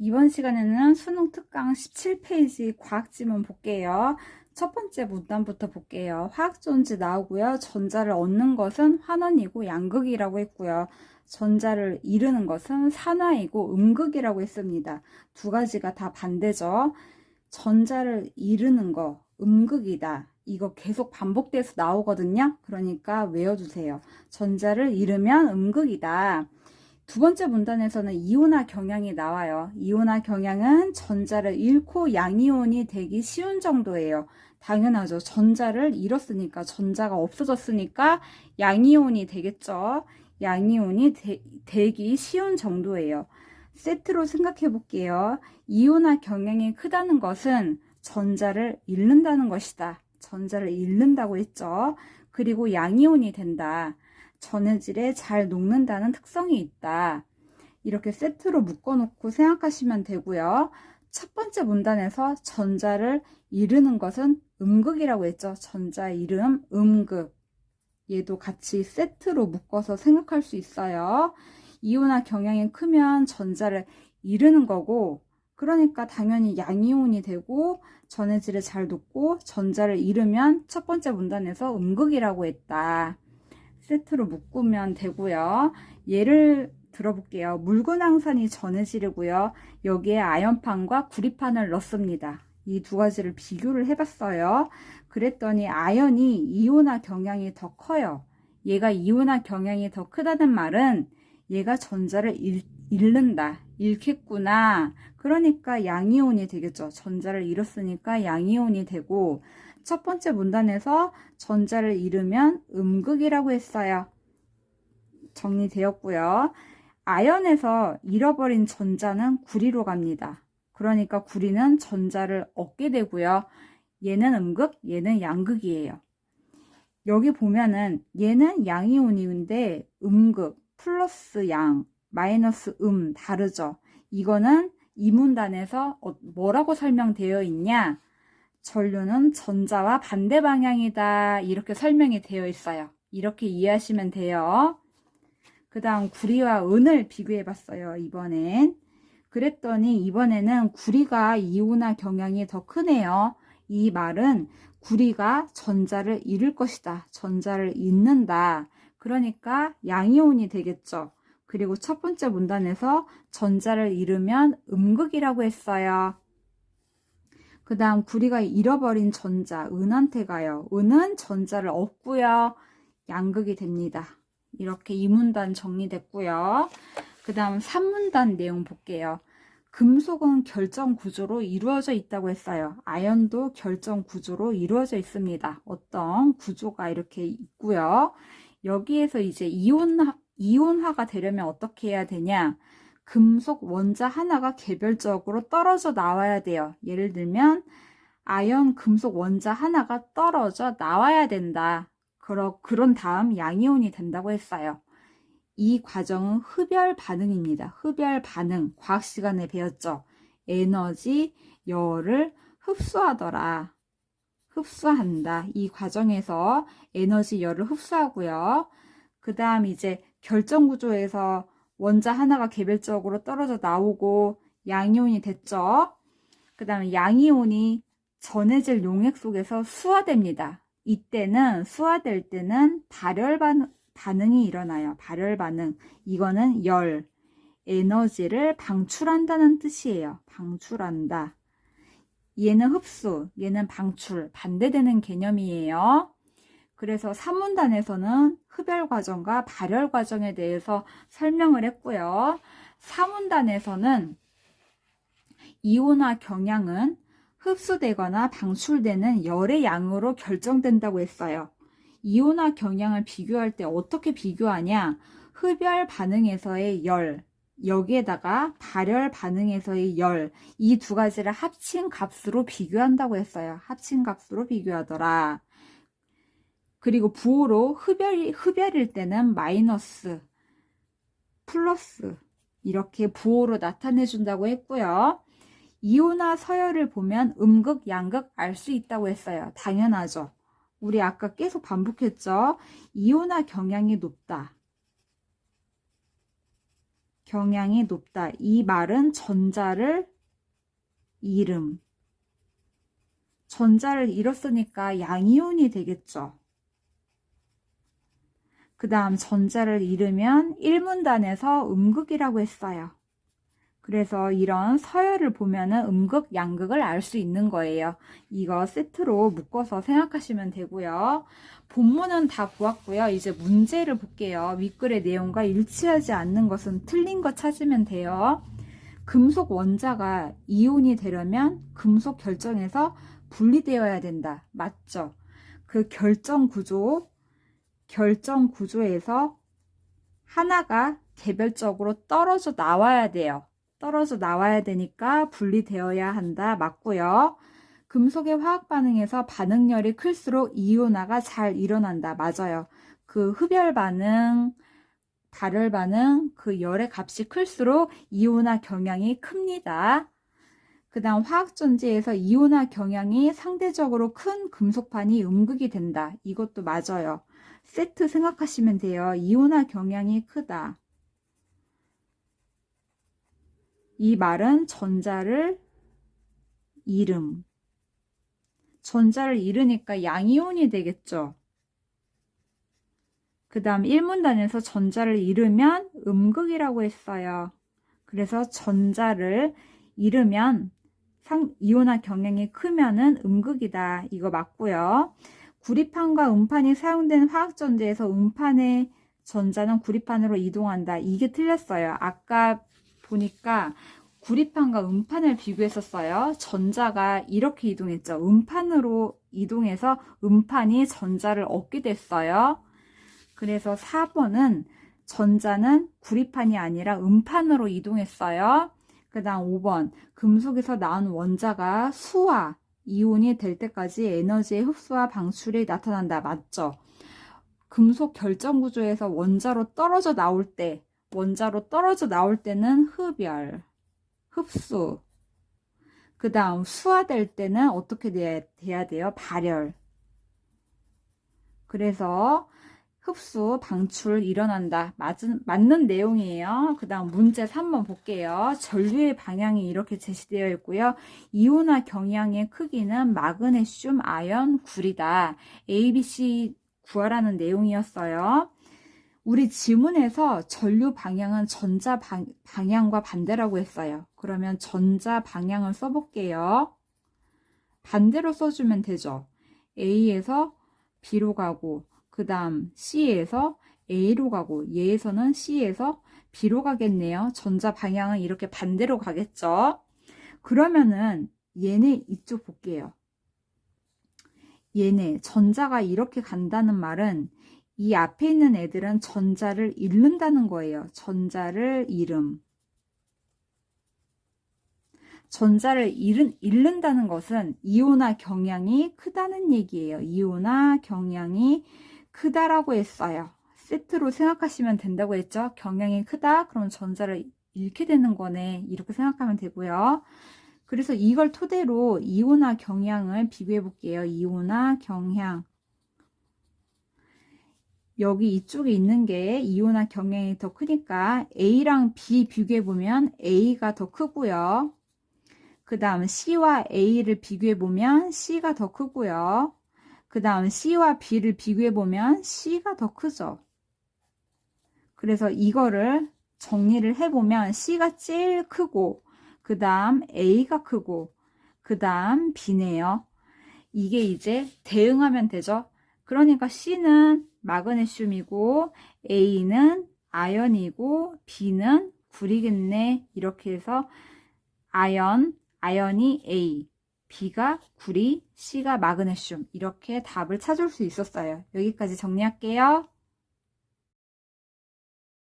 이번 시간에는 수능 특강 17페이지 과학지문 볼게요. 첫 번째 문단부터 볼게요. 화학존재 나오고요. 전자를 얻는 것은 환원이고 양극이라고 했고요. 전자를 잃는 것은 산화이고 음극이라고 했습니다. 두 가지가 다 반대죠. 전자를 잃는 거 음극이다. 이거 계속 반복돼서 나오거든요. 그러니까 외워두세요. 전자를 잃으면 음극이다. 두 번째 문단에서는 이온화 경향이 나와요. 이온화 경향은 전자를 잃고 양이온이 되기 쉬운 정도예요. 당연하죠. 전자를 잃었으니까, 전자가 없어졌으니까 양이온이 되겠죠. 양이온이 되기 쉬운 정도예요. 세트로 생각해 볼게요. 이온화 경향이 크다는 것은 전자를 잃는다는 것이다. 전자를 잃는다고 했죠. 그리고 양이온이 된다. 전해질에 잘 녹는다는 특성이 있다. 이렇게 세트로 묶어놓고 생각하시면 되고요. 첫 번째 문단에서 전자를 잃는 것은 음극이라고 했죠. 전자 이름 음극. 얘도 같이 세트로 묶어서 생각할 수 있어요. 이온화 경향이 크면 전자를 잃는 거고, 그러니까 당연히 양이온이 되고 전해질에 잘 녹고, 전자를 잃으면 첫 번째 문단에서 음극이라고 했다. 세트로 묶으면 되고요. 예를 들어볼게요. 묽은황산이 전해질이고요. 여기에 아연판과 구리판을 넣습니다. 이 두 가지를 비교를 해봤어요. 그랬더니 아연이 이온화 경향이 더 커요. 얘가 이온화 경향이 더 크다는 말은 얘가 전자를 잃는다. 잃겠구나. 그러니까 양이온이 되겠죠. 전자를 잃었으니까 양이온이 되고, 첫 번째 문단에서 전자를 잃으면 음극이라고 했어요. 정리되었고요. 아연에서 잃어버린 전자는 구리로 갑니다. 그러니까 구리는 전자를 얻게 되고요. 얘는 음극, 얘는 양극이에요. 여기 보면은 얘는 양이온인데 음극, 플러스 양, 마이너스 다르죠. 이거는 이 문단에서 뭐라고 설명되어 있냐? 전류는 전자와 반대 방향이다. 이렇게 설명이 되어 있어요. 이렇게 이해하시면 돼요. 그 다음 구리와 은을 비교해 봤어요. 이번엔. 그랬더니 이번에는 구리가 이온화 경향이 더 크네요. 이 말은 구리가 전자를 잃을 것이다. 전자를 잃는다. 그러니까 양이온이 되겠죠. 그리고 첫 번째 문단에서 전자를 잃으면 음극이라고 했어요. 그 다음 구리가 잃어버린 전자 은한테 가요. 은은 전자를 얻고요. 양극이 됩니다. 이렇게 2문단 정리됐고요. 그 다음 3문단 내용 볼게요. 금속은 결정 구조로 이루어져 있다고 했어요. 아연도 결정 구조로 이루어져 있습니다. 어떤 구조가 이렇게 있고요. 여기에서 이제 이온화가 되려면 어떻게 해야 되냐? 금속 원자 하나가 개별적으로 떨어져 나와야 돼요. 예를 들면 아연 금속 원자 하나가 떨어져 나와야 된다. 그런 다음 양이온이 된다고 했어요. 이 과정은 흡열 반응입니다. 흡열 반응. 과학 시간에 배웠죠. 에너지, 열을 흡수하더라. 흡수한다. 이 과정에서 에너지, 열을 흡수하고요. 그 다음 이제 결정 구조에서 원자 하나가 개별적으로 떨어져 나오고 양이온이 됐죠. 그 다음에 양이온이 전해질 용액 속에서 수화됩니다. 이때는 수화될 때는 발열 반응이 일어나요. 발열 반응. 이거는 열, 에너지를 방출한다는 뜻이에요. 방출한다. 얘는 흡수, 얘는 방출, 반대되는 개념이에요. 그래서 3문단에서는 흡열 과정과 발열 과정에 대해서 설명을 했고요. 4문단에서는 이온화 경향은 흡수되거나 방출되는 열의 양으로 결정된다고 했어요. 이온화 경향을 비교할 때 어떻게 비교하냐? 흡열 반응에서의 열, 여기에다가 발열 반응에서의 열, 이 두 가지를 합친 값으로 비교한다고 했어요. 합친 값으로 비교하더라. 그리고 부호로 흡열일 때는 마이너스, 플러스 이렇게 부호로 나타내 준다고 했고요. 이온화 서열을 보면 음극, 양극 알 수 있다고 했어요. 당연하죠. 우리 아까 계속 반복했죠. 이온화 경향이 높다. 경향이 높다. 이 말은 전자를 잃음. 전자를 잃었으니까 양이온이 되겠죠. 그 다음 전자를 잃으면 1문단에서 음극이라고 했어요. 그래서 이런 서열을 보면은 음극, 양극을 알 수 있는 거예요. 이거 세트로 묶어서 생각하시면 되고요. 본문은 다 보았고요. 이제 문제를 볼게요. 윗글의 내용과 일치하지 않는 것은 틀린 거 찾으면 돼요. 금속 원자가 이온이 되려면 금속 결정에서 분리되어야 된다. 맞죠? 그 결정 구조에서 하나가 개별적으로 떨어져 나와야 돼요. 떨어져 나와야 되니까 분리되어야 한다. 맞고요. 금속의 화학 반응에서 반응열이 클수록 이온화가 잘 일어난다. 맞아요. 그 흡열 반응, 발열 반응, 그 열의 값이 클수록 이온화 경향이 큽니다. 그 다음 화학전지에서 이온화 경향이 상대적으로 큰 금속판이 음극이 된다. 이것도 맞아요. 세트 생각하시면 돼요. 이온화 경향이 크다. 이 말은 전자를 잃음. 전자를 잃으니까 양이온이 되겠죠. 그 다음 1문단에서 전자를 잃으면 음극이라고 했어요. 그래서 전자를 잃으면 이온화 경향이 크면은 음극이다. 이거 맞고요. 구리판과 음판이 사용된 화학전지에서 음판의 전자는 구리판으로 이동한다. 이게 틀렸어요. 아까 보니까 구리판과 음판을 비교했었어요. 전자가 이렇게 이동했죠. 음판으로 이동해서 음판이 전자를 얻게 됐어요. 그래서 4번은 전자는 구리판이 아니라 음판으로 이동했어요. 그 다음 5번 금속에서 나온 원자가 수화, 이온이 될 때까지 에너지의 흡수와 방출이 나타난다. 맞죠? 금속 결정 구조에서 원자로 떨어져 나올 때는 흡열, 흡수. 그 다음 수화될 때는 어떻게 돼야 돼요? 발열. 그래서 흡수, 방출 일어난다. 맞는 내용이에요. 그 다음 문제 3번 볼게요. 전류의 방향이 이렇게 제시되어 있고요. 이온화 경향의 크기는 마그네슘, 아연, 구리다. A, B, C 구하라는 내용이었어요. 우리 지문에서 전류 방향은 전자 방향과 반대라고 했어요. 그러면 전자 방향을 써볼게요. 반대로 써주면 되죠. A에서 B로 가고 그 다음 C에서 A로 가고 얘에서는 C에서 B로 가겠네요. 전자 방향은 이렇게 반대로 가겠죠. 그러면은 얘네 이쪽 볼게요. 얘네 전자가 이렇게 간다는 말은 이 앞에 있는 애들은 전자를 잃는다는 거예요. 전자를 잃음. 전자를 잃는다는 것은 이온화 경향이 크다는 얘기예요. 이온화 경향이 크다라고 했어요. 세트로 생각하시면 된다고 했죠. 경향이 크다. 그럼 전자를 잃게 되는 거네. 이렇게 생각하면 되고요. 그래서 이걸 토대로 이온화 경향을 비교해 볼게요. 이온화 경향. 여기 이쪽에 있는 게 이온화 경향이 더 크니까 A랑 B 비교해 보면 A가 더 크고요. 그 다음 C와 A를 비교해 보면 C가 더 크고요. 그 다음 C와 B를 비교해 보면 C가 더 크죠. 그래서 이거를 정리를 해보면 C가 제일 크고 그 다음 A가 크고 그 다음 B네요. 이게 이제 대응하면 되죠. 그러니까 C는 마그네슘이고 A는 아연이고 B는 구리겠네. 이렇게 해서 아연이 A, B가 구리, C가 마그네슘. 이렇게 답을 찾을 수 있었어요. 여기까지 정리할게요.